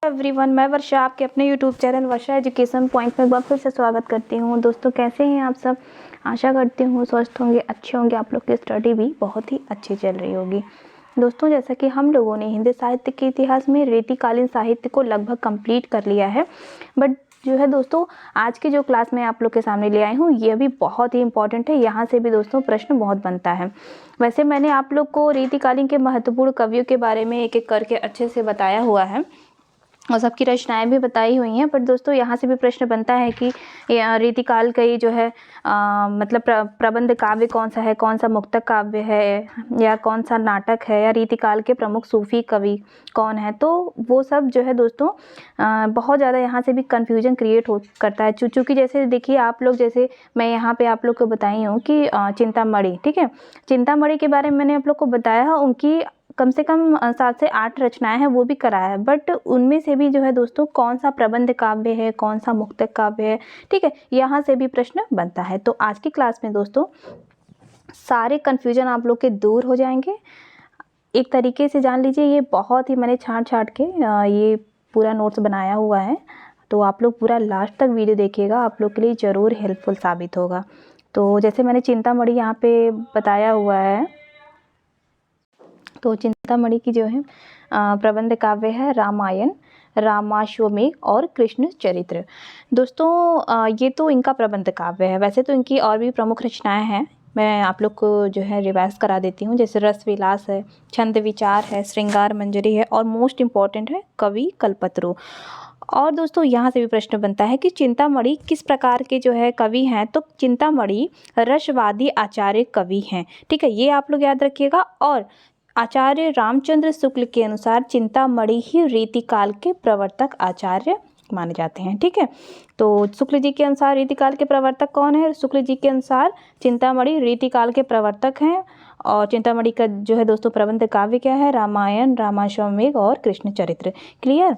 Everyone, मैं वर्षा आपके अपने यूट्यूब चैनल वर्षा एजुकेशन पॉइंट में एक बार फिर से स्वागत करती हूँ। दोस्तों, कैसे हैं आप सब? आशा करती हूँ स्वस्थ होंगे, अच्छे होंगे। आप लोग की स्टडी भी बहुत ही अच्छी चल रही होगी। दोस्तों, जैसा कि हम लोगों ने हिंदी साहित्य के इतिहास में रीतिकालीन साहित्य को लगभग कंप्लीट कर लिया है, बट जो है दोस्तों, आज की जो क्लास मैं आप लोग के सामने ले आई हूँ ये भी बहुत ही इंपॉर्टेंट है। यहाँ से भी दोस्तों प्रश्न बहुत बनता है। वैसे मैंने आप लोग को रीतिकालीन के महत्वपूर्ण कवियों के बारे में एक एक करके अच्छे से बताया हुआ है और सबकी रचनाएं भी बताई हुई हैं, पर दोस्तों यहाँ से भी प्रश्न बनता है कि रीतिकाल का ये जो है मतलब प्रबंध काव्य कौन सा है, कौन सा मुक्तक काव्य है, या कौन सा नाटक है, या रीतिकाल के प्रमुख सूफी कवि कौन है। तो वो सब जो है दोस्तों बहुत ज़्यादा यहाँ से भी कन्फ्यूजन क्रिएट हो करता है। चूँकि जैसे देखिए आप लोग, जैसे मैं यहाँ पे आप लोग को बताई हूँ कि चिंतामणि, ठीक है, चिंतामणि के बारे में मैंने आप लोग को बताया, उनकी कम से कम 7 से 8 रचनाएं हैं, वो भी कराया है, बट उनमें से भी जो है दोस्तों कौन सा प्रबंध काव्य है, कौन सा मुक्तक काव्य है, ठीक है, यहाँ से भी प्रश्न बनता है। तो आज की क्लास में दोस्तों सारे कन्फ्यूजन आप लोग के दूर हो जाएंगे। एक तरीके से जान लीजिए, ये बहुत ही मैंने छांट छांट के ये पूरा नोट्स बनाया हुआ है, तो आप लोग पूरा लास्ट तक वीडियो देखिएगा, आप लोग के लिए ज़रूर हेल्पफुल साबित होगा। तो जैसे मैंने चिंतामणि यहाँ पे बताया हुआ है, तो चिंतामणि की जो है प्रबंध काव्य है रामायण, रामाश्वमेघ और कृष्ण चरित्र। दोस्तों ये तो इनका प्रबंध काव्य है। वैसे तो इनकी और भी प्रमुख रचनाएं हैं, मैं आप लोग को जो है रिवाइज करा देती हूँ। जैसे रस विलास है, छंद विचार है, श्रृंगार मंजरी है, और मोस्ट इम्पॉर्टेंट है कवि कल्पतरु। और दोस्तों यहाँ से भी प्रश्न बनता है कि चिंतामणि किस प्रकार के जो है कवि हैं। तो चिंतामणि रसवादी आचार्य कवि हैं, ठीक है, ये आप लोग याद रखिएगा। और आचार्य रामचंद्र शुक्ल के अनुसार चिंतामणि ही रीतिकाल के प्रवर्तक आचार्य माने जाते हैं, ठीक है। तो शुक्ल जी के अनुसार रीतिकाल के प्रवर्तक कौन है? शुक्ल जी के अनुसार चिंतामणि रीतिकाल के प्रवर्तक हैं। और चिंतामणि का जो है दोस्तों प्रबंध काव्य क्या है? रामायण, रामाश्वमेघ और कृष्ण चरित्र। क्लियर?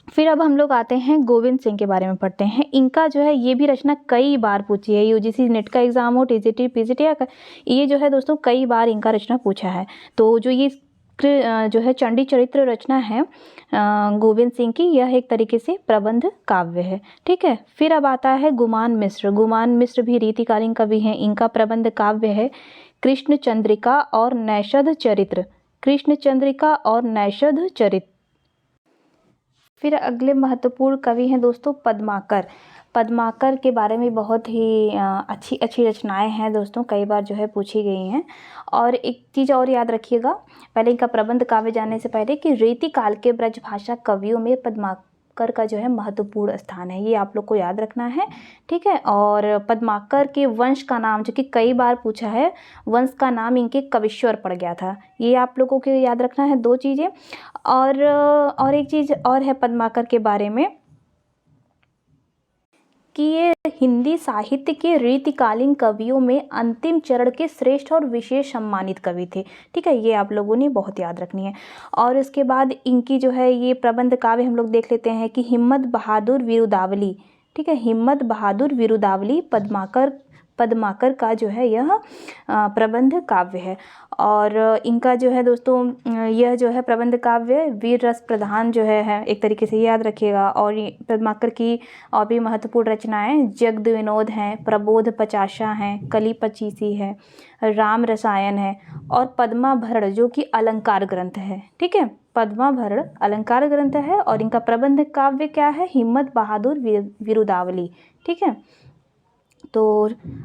फिर अब हम लोग आते हैं गोविंद सिंह के बारे में पढ़ते हैं। इनका जो है ये भी रचना कई बार पूछी है, यूजीसी नेट का एग्जाम हो, टीजीटी, पीजीटी, ये जो है दोस्तों कई बार इनका रचना पूछा है। तो जो ये जो है चंडी चरित्र रचना है गोविंद सिंह की, यह एक तरीके से प्रबंध काव्य है, ठीक है। फिर अब आता है गुमान मिश्र। गुमान मिश्र भी रीतिकालीन कवि हैं। इनका प्रबंध काव्य है कृष्ण चंद्रिका और नैषध चरित्र। कृष्ण चंद्रिका और नैषध चरित्र। फिर अगले महत्वपूर्ण कवि हैं दोस्तों पद्माकर। पद्माकर के बारे में बहुत ही अच्छी अच्छी रचनाएं हैं दोस्तों, कई बार जो है पूछी गई हैं। और एक चीज़ और याद रखिएगा, पहले इनका प्रबंध काव्य जानने से पहले, कि रीतिकाल के ब्रजभाषा कवियों में पद्माकर का जो है महत्वपूर्ण स्थान है, ये आप लोग को याद रखना है, ठीक है। और पद्माकर के वंश का नाम, जो कि कई बार पूछा है, वंश का नाम इनके कविश्वर पड़ गया था, ये आप लोगों को याद रखना है। 2 चीज़ें। और एक चीज़ और है पद्माकर के बारे में, कि ये हिंदी साहित्य के रीतिकालीन कवियों में अंतिम चरण के श्रेष्ठ और विशेष सम्मानित कवि थे, ठीक है, ये आप लोगों ने बहुत याद रखनी है। और इसके बाद इनकी जो है ये प्रबंध काव्य हम लोग देख लेते हैं कि हिम्मत बहादुर विरुदावली, ठीक है, हिम्मत बहादुर विरुदावली पद्माकर का जो है यह प्रबंध काव्य है। और इनका जो है दोस्तों यह जो है प्रबंध काव्य वीर रस प्रधान जो है एक तरीके से याद रखिएगा। और पद्माकर की और भी महत्वपूर्ण रचनाएं जगद विनोद हैं, प्रबोध पचाशा हैं, कली पचीसी है, राम रसायन है, और पद्माभरण जो कि अलंकार ग्रंथ है, ठीक है, पद्माभरण अलंकार ग्रंथ है। और इनका प्रबंध काव्य क्या है? हिम्मत बहादुर विरुदावली, ठीक है। तो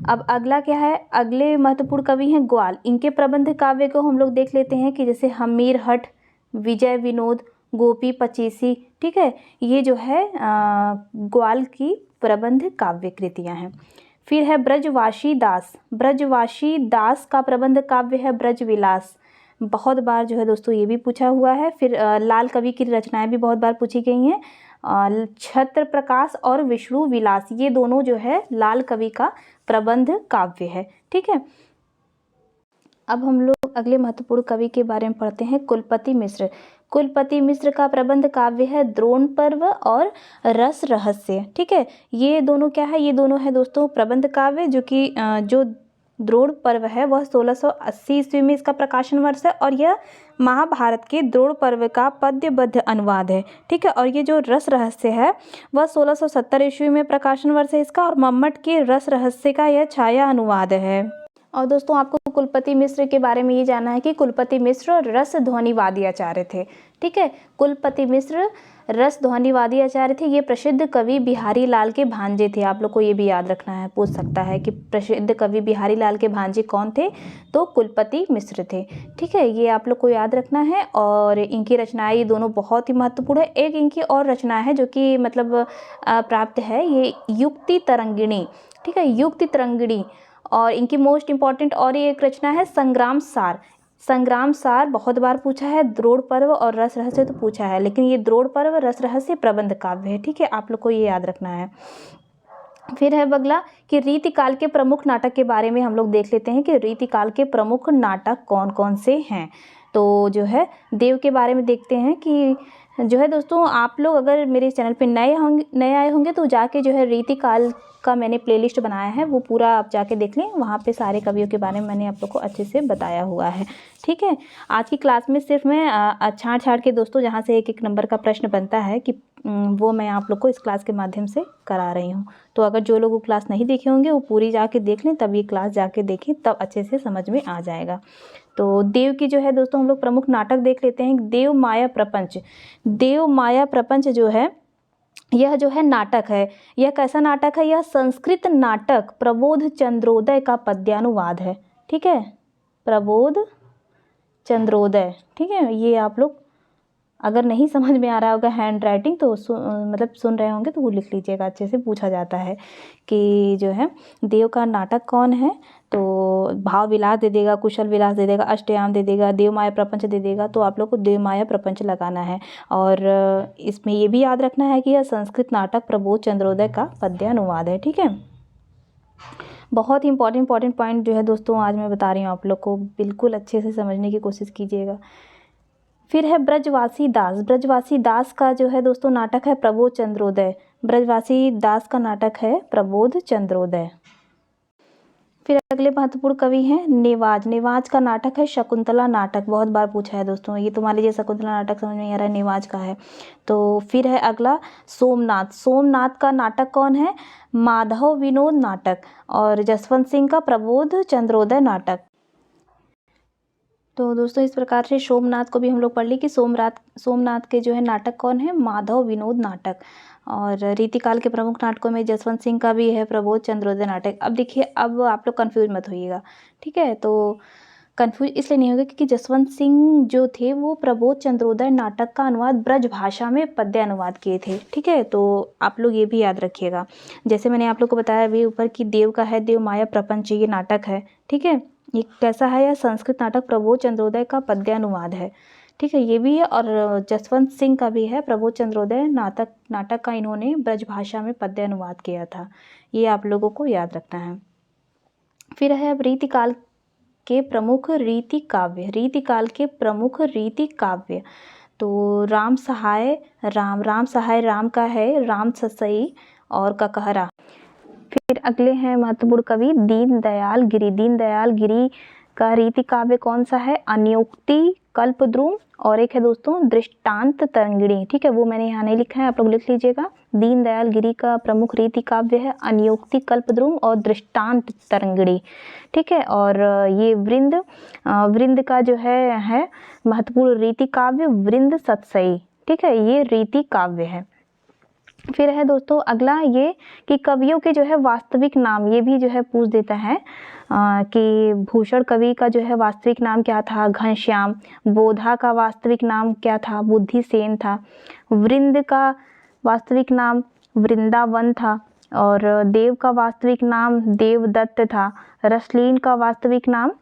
अब अगला क्या है? अगले महत्वपूर्ण कवि हैं ग्वाल। इनके प्रबंध काव्य को हम लोग देख लेते हैं, कि जैसे हमीर हठ, विजय विनोद, गोपी पचीसी, ठीक है, ये जो है ग्वाल की प्रबंध काव्य कृतियाँ हैं। फिर है ब्रजवासी दास। ब्रजवासी दास का प्रबंध काव्य है ब्रज विलास, बहुत बार जो है दोस्तों ये भी पूछा हुआ है। फिर लाल कवि की रचनाएं भी बहुत बार पूछी गई हैं। छत्र प्रकाश और विष्णु विलास, ये दोनों जो है लाल कवि का प्रबंध काव्य है, ठीक है। अब हम लोग अगले महत्वपूर्ण कवि के बारे में पढ़ते हैं कुलपति मिश्र। कुलपति मिश्र का प्रबंध काव्य है द्रोण पर्व और रस रहस्य, ठीक है, ये दोनों क्या है? ये दोनों है दोस्तों प्रबंध काव्य, जो कि जो द्रोण पर्व है वह 1680 ईस्वी में इसका प्रकाशन वर्ष है, और यह महाभारत के द्रोण पर्व का पद्यबद्ध अनुवाद है। ठीक है, और ये जो रस रहस्य है वह 1670 ईस्वी में प्रकाशन वर्ष है इसका, और मम्मट के रस रहस्य का यह छाया अनुवाद है। और दोस्तों आपको कुलपति मिश्र के बारे में ये जानना है कि कुलपति मिश्र रस ध्वनिवादी आचार्य थे। ठीक है, कुलपति मिश्र रस ध्वनिवादी आचार्य थे। ये प्रसिद्ध कवि बिहारी लाल के भांजे थे। आप लोग को ये भी याद रखना है, पूछ सकता है कि प्रसिद्ध कवि बिहारी लाल के भांजे कौन थे, तो कुलपति मिश्र थे। ठीक है, ये आप लोग को याद रखना है। और इनकी रचनाएं ये दोनों बहुत ही महत्वपूर्ण है। एक इनकी और रचना है जो कि मतलब प्राप्त है, ये युक्ति तरंगिणी। ठीक है, युक्ति तरंगिणी। और इनकी मोस्ट इम्पॉर्टेंट और ये एक रचना है संग्राम सार। संग्राम सार बहुत बार पूछा है, द्रोण पर्व और रस रहस्य तो पूछा है, लेकिन ये द्रोण पर्व रस रहस्य प्रबंध काव्य है। ठीक है, आप लोग को ये याद रखना है। फिर है अगला कि रीतिकाल के प्रमुख नाटक के बारे में हम लोग देख लेते हैं कि रीतिकाल के प्रमुख नाटक कौन कौन से हैं। तो जो है देव के बारे में देखते हैं कि जो है दोस्तों आप लोग अगर मेरे चैनल पे नए आए होंगे तो जाके जो है रीतिकाल का मैंने प्लेलिस्ट बनाया है, वो पूरा आप जाके देख लें। वहाँ पे सारे कवियों के बारे में मैंने आप लोग को अच्छे से बताया हुआ है। ठीक है, आज की क्लास में सिर्फ मैं छाँट के दोस्तों जहाँ से एक नंबर का प्रश्न बनता है कि वो मैं आप लोग को इस क्लास के माध्यम से करा रही हूँ। तो अगर जो लोग वो क्लास नहीं देखे होंगे वो पूरी जाके देख लें, तब ये क्लास जाके देखें, तब अच्छे से समझ में आ जाएगा। तो देव की जो है दोस्तों हम लोग प्रमुख नाटक देख लेते हैं। देव माया प्रपंच। देव माया प्रपंच जो है यह जो है नाटक है, यह कैसा नाटक है, यह संस्कृत नाटक प्रबोध चंद्रोदय का पद्यानुवाद है। ठीक है, प्रबोध चंद्रोदय। ठीक है, ये आप लोग अगर नहीं समझ में आ रहा होगा हैंड राइटिंग तो मतलब सुन रहे होंगे तो वो लिख लीजिएगा, अच्छे से पूछा जाता है कि जो है देव का नाटक कौन है। तो भाव विलास दे देगा, कुशल विलास दे देगा, अष्टयाम दे देगा, देव माया प्रपंच दे देगा, तो आप लोग को देव माया प्रपंच लगाना है। और इसमें ये भी याद रखना है कि यह संस्कृत नाटक प्रबोध चंद्रोदय का पद्यानुवाद है। ठीक है, बहुत ही इंपॉर्टेंट पॉइंट जो है दोस्तों आज मैं बता रही हूँ आप लोग को, बिल्कुल अच्छे से समझने की कोशिश कीजिएगा। फिर है ब्रजवासी दास। ब्रजवासी दास का जो है दोस्तों नाटक है प्रबोध चंद्रोदय। ब्रजवासी दास का नाटक है प्रबोध चंद्रोदय। फिर अगले महत्वपूर्ण कवि हैं नेवाज। नेवाज का नाटक है शकुंतला नाटक। बहुत बार पूछा है दोस्तों, ये तुम्हारे लिए शकुंतला नाटक समझ में आ रहा है, नेवाज का है। तो फिर है अगला सोमनाथ। सोमनाथ का नाटक कौन है, माधव विनोद नाटक। और जसवंत सिंह का प्रबोध चंद्रोदय नाटक। तो दोस्तों इस प्रकार से सोमनाथ को भी हम लोग पढ़ ली कि सोमनाथ के जो है नाटक कौन है, माधव विनोद नाटक। और रीतिकाल के प्रमुख नाटकों में जसवंत सिंह का भी है प्रबोध चंद्रोदय नाटक। अब देखिए, अब आप लोग कंफ्यूज मत होइएगा। ठीक है, तो कंफ्यूज इसलिए नहीं होगा क्योंकि जसवंत सिंह जो थे वो प्रबोध चंद्रोदय नाटक का अनुवाद ब्रज भाषा में पद्य अनुवाद किए थे। ठीक है, तो आप लोग ये भी याद रखिएगा। जैसे मैंने आप लोग को बताया अभी ऊपर कि देव का है देव माया प्रपंच, ये नाटक है। ठीक है, ये कैसा है, यह संस्कृत नाटक प्रबोध चंद्रोदय का पद्यानुवाद है। ठीक है, ये भी है। और जसवंत सिंह का भी है प्रबोध चंद्रोदय नाटक का इन्होंने ब्रजभाषा में पद्य अनुवाद किया था। ये आप लोगों को याद रखना है। फिर है अब रीतिकाल के प्रमुख रीति काव्य। रीतिकाल के प्रमुख रीति काव्य तो राम सहाय राम का है राम ससई और ककहरा। फिर अगले हैं महत्वपूर्ण कवि दीनदयाल गिरी। दीनदयाल गिरी का रीति काव्य कौन सा है, अन्योक्ति कल्पद्रुम और एक है दोस्तों दृष्टांत तरंगिणी। ठीक है, वो मैंने यहाँ नहीं लिखा है, आप लोग लिख लीजिएगा। दीनदयाल गिरी का प्रमुख रीति काव्य है अन्योक्ति कल्पद्रुम और दृष्टांत तरंगिणी। ठीक है, और ये वृंद का जो है महत्वपूर्ण रीति काव्य वृंद सतसई। ठीक है, ये रीति काव्य है। फिर है दोस्तों अगला ये कि कवियों के जो है वास्तविक नाम, ये भी जो है पूछ देता है कि भूषण कवि का जो है वास्तविक नाम क्या था, घनश्याम। बोधा का वास्तविक नाम क्या था, बुद्धिसेन था। वृंद का वास्तविक नाम वृंदावन था। और देव का वास्तविक नाम देवदत्त था। रसलीन का वास्तविक नाम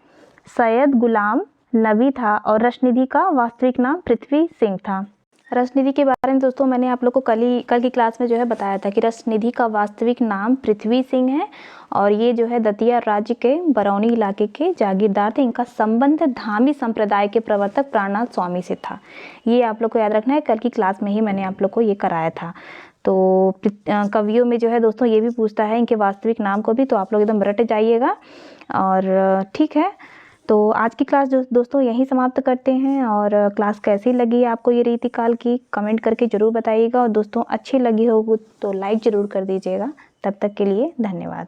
सैयद गुलाम नबी था। और रसनिधि का वास्तविक नाम पृथ्वी सिंह था। रसनिधि के बारे में दोस्तों मैंने आप लोग को कल की क्लास में जो है बताया था कि रसनिधि का वास्तविक नाम पृथ्वी सिंह है और ये जो है दतिया राज्य के बरौनी इलाके के जागीरदार थे। इनका संबंध धामी संप्रदाय के प्रवर्तक प्राणनाथ स्वामी से था। ये आप लोग को याद रखना है, कल की क्लास में ही मैंने आप लोग को ये कराया था। तो कवियों में जो है दोस्तों ये भी पूछता है इनके वास्तविक नाम को भी, तो आप लोग एकदम रट जाइएगा। और ठीक है, तो आज की क्लास दोस्तों यहीं समाप्त करते हैं, और क्लास कैसी लगी आपको ये रीतिकाल की कमेंट करके ज़रूर बताइएगा, और दोस्तों अच्छी लगी हो तो लाइक ज़रूर कर दीजिएगा। तब तक के लिए धन्यवाद।